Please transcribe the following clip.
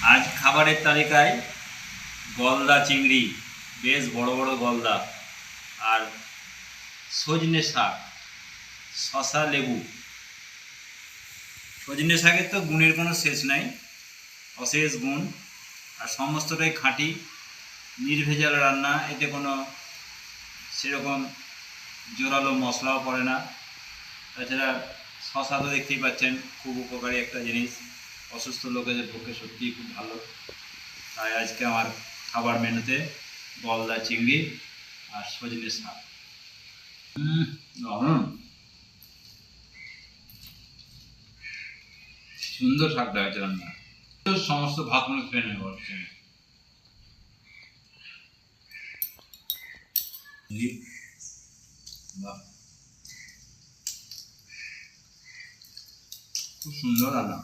আজ খাবারের তালিকায় গলদা চিংড়ি, বেশ বড় বড় গলদা, আর সজনে শাক, শশা, লেবু। সজনে শাকের তো গুণের কোনো শেষ নাই, অশেষ গুণ, আর সমস্তটাই খাঁটি নির্ভেজাল রান্না। এতে কোনো সেরকম জোরালো মশলাও পড়ে না। তাছাড়া শশা তো দেখতেই পাচ্ছেন, খুব উপকারী একটা জিনিস, অসুস্থ লোকেদের পক্ষে সত্যিই খুব ভালো। তাই আজকে আমার খাবার মেনুতে গলদা চিংড়ি আর সজনে শাক। দারুণ সুন্দর শাকটা হয়েছে রান্না। সমস্ত ভাতগুলো খেয়ে নেবো হচ্ছে। খুব সুন্দর রান্না।